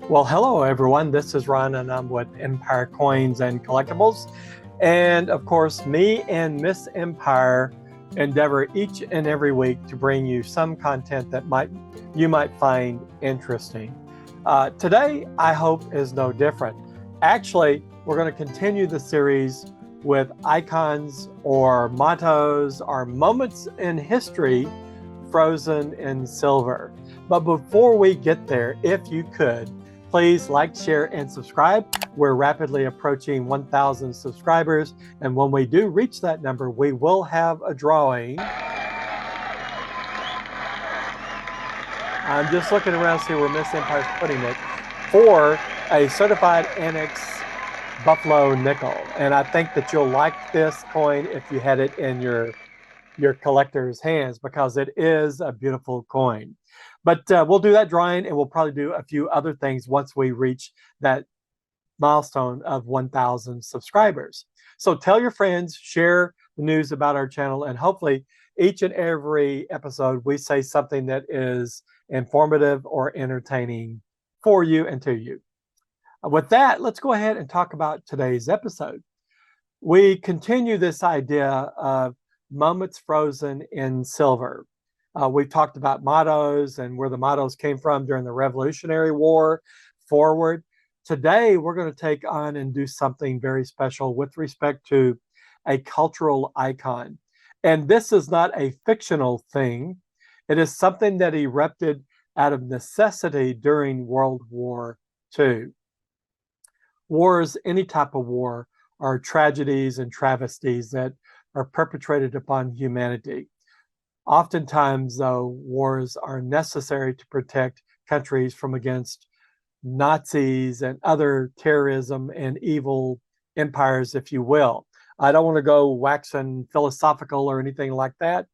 Well, hello everyone. This is Ron and I'm with Empire Coins and Collectibles. And of course, me and Miss Empire endeavor each and every week to bring you some content that you might find interesting. Today, I hope is no different. Actually, we're going to continue the series with icons or mottos or moments in history frozen in silver. But before we get there, if you could, please like, share, and subscribe. We're rapidly approaching 1,000 subscribers. And when we do reach that number, we will have a drawing. I'm just looking around to see where Miss Empire's putting it for a certified annex buffalo nickel. And I think that you'll like this coin if you had it in your collector's hands because it is a beautiful coin. But we'll do that drawing and we'll probably do a few other things once we reach that milestone of 1,000 subscribers. So tell your friends, share the news about our channel, and hopefully each and every episode we say something that is informative or entertaining for you and to you. With that, let's go ahead and talk about today's episode. We continue this idea of moments frozen in silver. We've talked about mottos and where the mottos came from during the Revolutionary War forward. Today, we're going to take on and do something very special with respect to a cultural icon. And this is not a fictional thing. It is something that erupted out of necessity during World War II. Wars, any type of war, are tragedies and travesties that are perpetrated upon humanity. Oftentimes, though, wars are necessary to protect countries from against Nazis and other terrorism and evil empires, if you will. I don't want to go waxing philosophical or anything like that,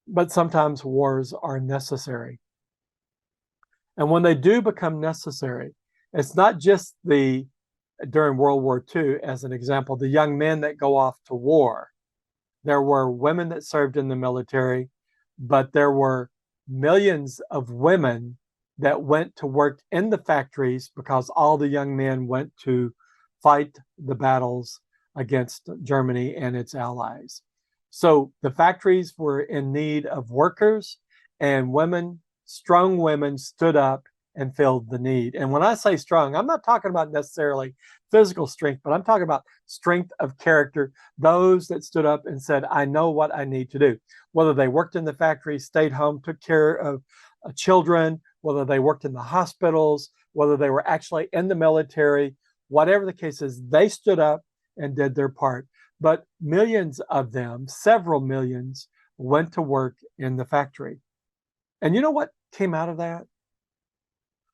but sometimes wars are necessary. And when they do become necessary, it's not just during World War II, as an example, the young men that go off to war. There were women that served in the military, but there were millions of women that went to work in the factories because all the young men went to fight the battles against Germany and its allies. So the factories were in need of workers, and women, strong women, stood up and filled the need. And when I say strong, I'm not talking about necessarily physical strength, but I'm talking about strength of character, those that stood up and said, I know what I need to do. Whether they worked in the factory, stayed home, took care of children, whether they worked in the hospitals, whether they were actually in the military, whatever the case is, they stood up and did their part. But millions of them, several millions, went to work in the factory. And you know what came out of that?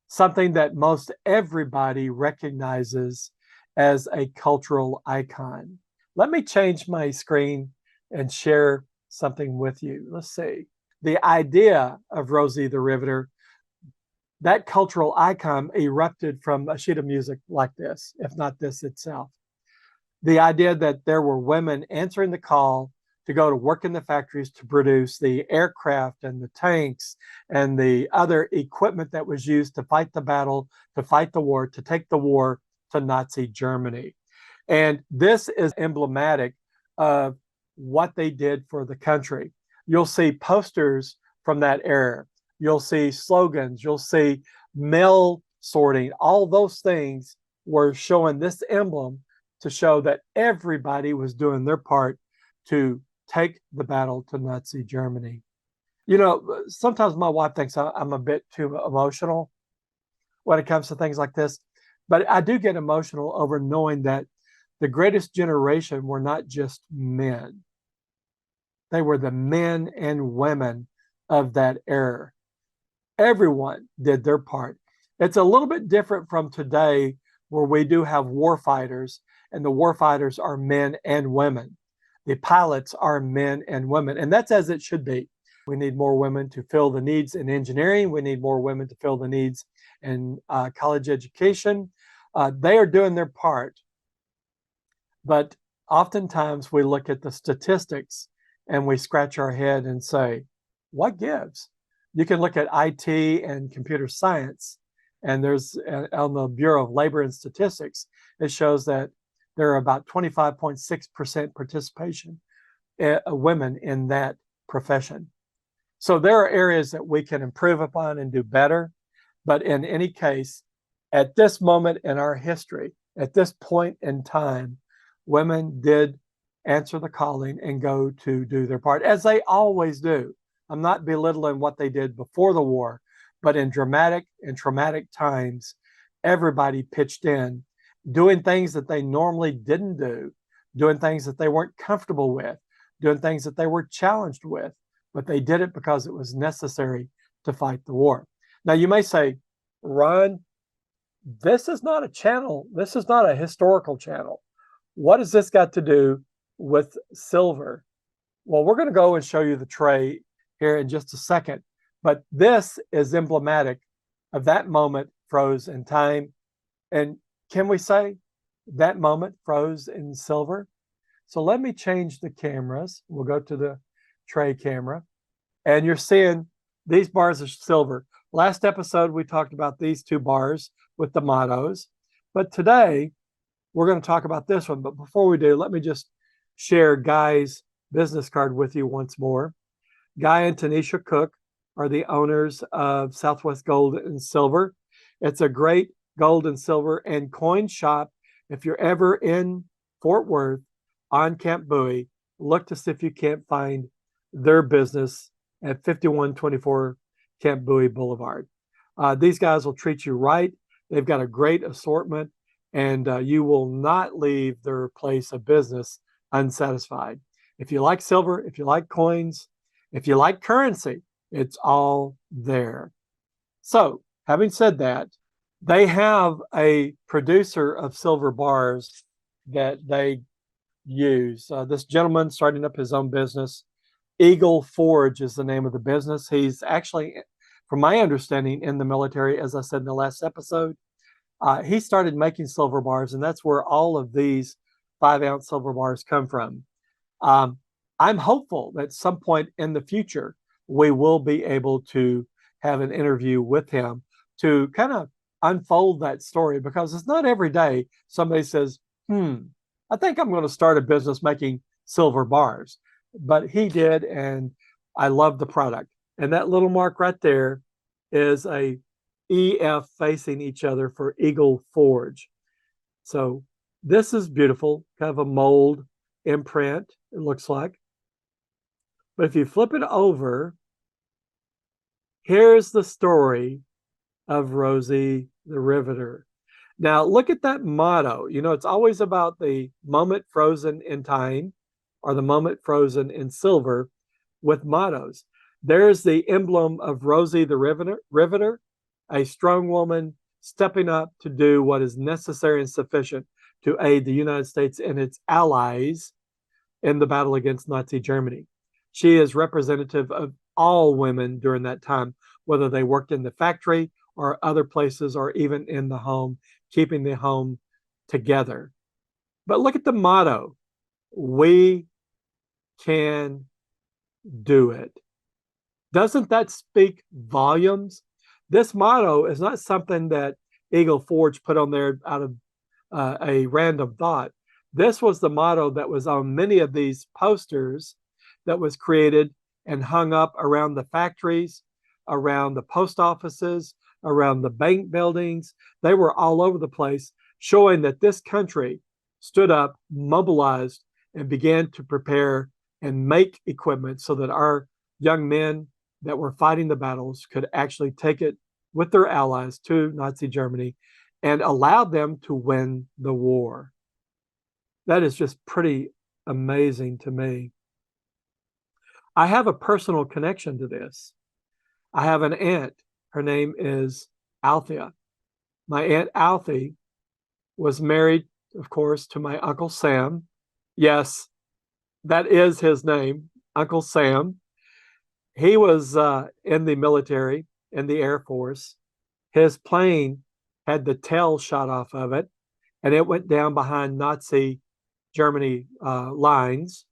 Something that most everybody recognizes as a cultural icon. Let me change my screen and share something with you. Let's see. The idea of Rosie the Riveter, that cultural icon erupted from a sheet of music like this, if not this itself. The idea that there were women answering the call to go to work in the factories to produce the aircraft and the tanks and the other equipment that was used to fight the battle, to fight the war, to take the war to Nazi Germany. And this is emblematic of what they did for the country. You'll see posters from that era. You'll see slogans. You'll see mail sorting. All those things were showing this emblem to show that everybody was doing their part to take the battle to Nazi Germany. You know, sometimes my wife thinks I'm a bit too emotional when it comes to things like this, but I do get emotional over knowing that the greatest generation were not just men. They were the men and women of that era. Everyone did their part. It's a little bit different from today, where we do have war fighters, and the war fighters are men and women. The pilots are men and women, and that's as it should be. We need more women to fill the needs in engineering. We need more women to fill the needs in college education. They are doing their part. But oftentimes we look at the statistics and we scratch our head and say, what gives? You can look at IT and computer science And there's on the Bureau of Labor and Statistics, it shows that there are about 25.6% participation women in that profession. So there are areas that we can improve upon and do better. But in any case, at this moment in our history, at this point in time, women did answer the calling and go to do their part, as they always do. I'm not belittling what they did before the war, but in dramatic and traumatic times, everybody pitched in, doing things that they normally didn't do, doing things that they weren't comfortable with, doing things that they were challenged with, but they did it because it was necessary to fight the war. Now, you may say, Ron, this is not a channel, this is not a historical channel. What has this got to do with silver? Well, we're going to go and show you the tray here in just a second, but this is emblematic of that moment froze in time. And can we say that moment froze in silver? So let me change the cameras. We'll go to the tray camera, and you're seeing these bars are silver. Last episode, we talked about these two bars with the mottos, but today we're going to talk about this one. But before we do, let me just share Guy's business card with you once more. Guy and Tanisha Cook are the owners of Southwest Gold and Silver. It's a great gold and silver and coin shop. If you're ever in Fort Worth on Camp Bowie, look to see if you can't find their business at 5124 Camp Bowie Boulevard. These guys will treat you right. They've got a great assortment, and you will not leave their place of business unsatisfied. If you like silver, if you like coins, if you like currency, it's all there. So, having said that, they have a producer of silver bars that they use. This gentleman starting up his own business. Eagle Forge is the name of the business. He's actually, from my understanding, in the military, as I said in the last episode. He started making silver bars, and that's where all of these 5-ounce silver bars come from. I'm hopeful that at some point in the future, we will be able to have an interview with him to kind of unfold that story, because it's not every day somebody says, I think I'm going to start a business making silver bars. But he did, and I love the product. And that little mark right there is a EF facing each other for Eagle Forge. So this is beautiful, kind of a mold imprint, it looks like. But if you flip it over, here's the story of Rosie the Riveter. Now, look at that motto. You know, it's always about the moment frozen in time or the moment frozen in silver with mottos. There's the emblem of Rosie the Riveter, a strong woman stepping up to do what is necessary and sufficient to aid the United States and its allies in the battle against Nazi Germany. She is representative of all women during that time, whether they worked in the factory or other places or even in the home, keeping the home together. But look at the motto: we can do it. Doesn't that speak volumes? This motto is not something that Eagle Forge put on there out of a random thought. This was the motto that was on many of these posters that was created and hung up around the factories, around the post offices, around the bank buildings. They were all over the place, showing that this country stood up, mobilized, and began to prepare and make equipment so that our young men that were fighting the battles could actually take it with their allies to Nazi Germany and allowed them to win the war. That is just pretty amazing to me. I have a personal connection to this. I have an aunt. Her name is Althea. My Aunt Althea was married, of course, to my Uncle Sam. Yes, that is his name, Uncle Sam. He was in the military, in the Air Force. His plane had the tail shot off of it, and it went down behind Nazi Germany lines.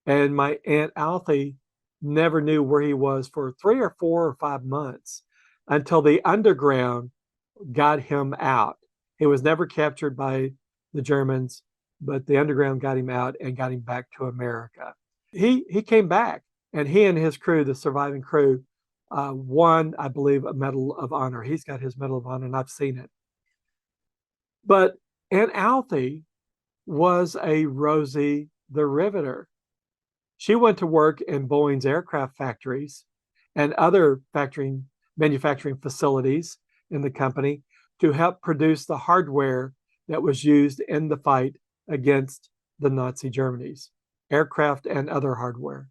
And my Aunt Althea never knew where he was for 3 or 4 or 5 months. until the underground got him out. He was never captured by the Germans, but the underground got him out and got him back to America. He came back, and he and his crew, the surviving crew, won, I believe, a Medal of Honor. He's got his Medal of Honor, and I've seen it. But Aunt Althea was a Rosie the Riveter. She went to work in Boeing's aircraft factories and other manufacturing facilities in the company to help produce the hardware that was used in the fight against the Nazi Germany's aircraft and other hardware.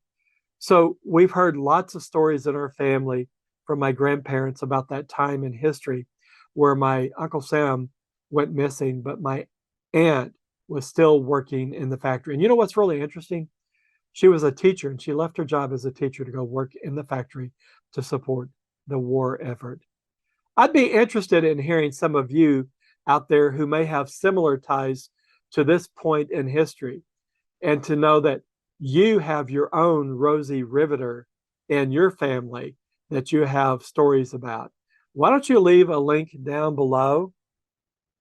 So we've heard lots of stories in our family from my grandparents about that time in history where my Uncle Sam went missing, but my aunt was still working in the factory. And you know what's really interesting? She was a teacher, and she left her job as a teacher to go work in the factory to support the war effort. I'd be interested in hearing some of you out there who may have similar ties to this point in history, and to know that you have your own Rosie Riveter in your family that you have stories about. Why don't you leave a link down below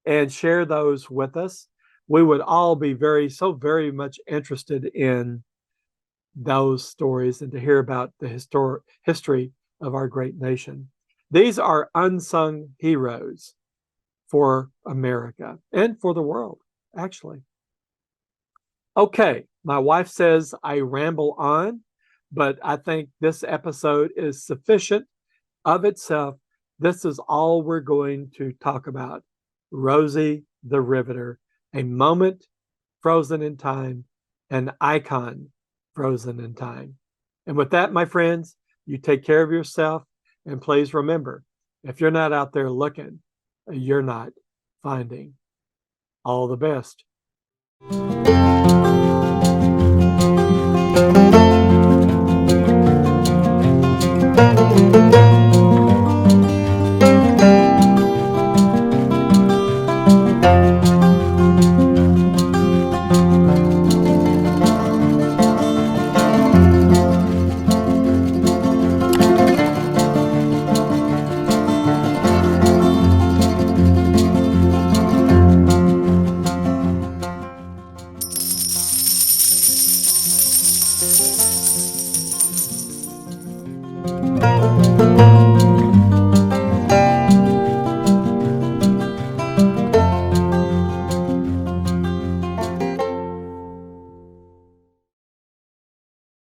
and share those with us? We would all be so very much interested in those stories and to hear about the history of our great nation. These are unsung heroes for America and for the world, actually. Okay, my wife says I ramble on, but I think this episode is sufficient of itself. This is all we're going to talk about. Rosie the Riveter, a moment frozen in time, an icon frozen in time. And with that, my friends, you take care of yourself, and please remember, if you're not out there looking, you're not finding. All the best.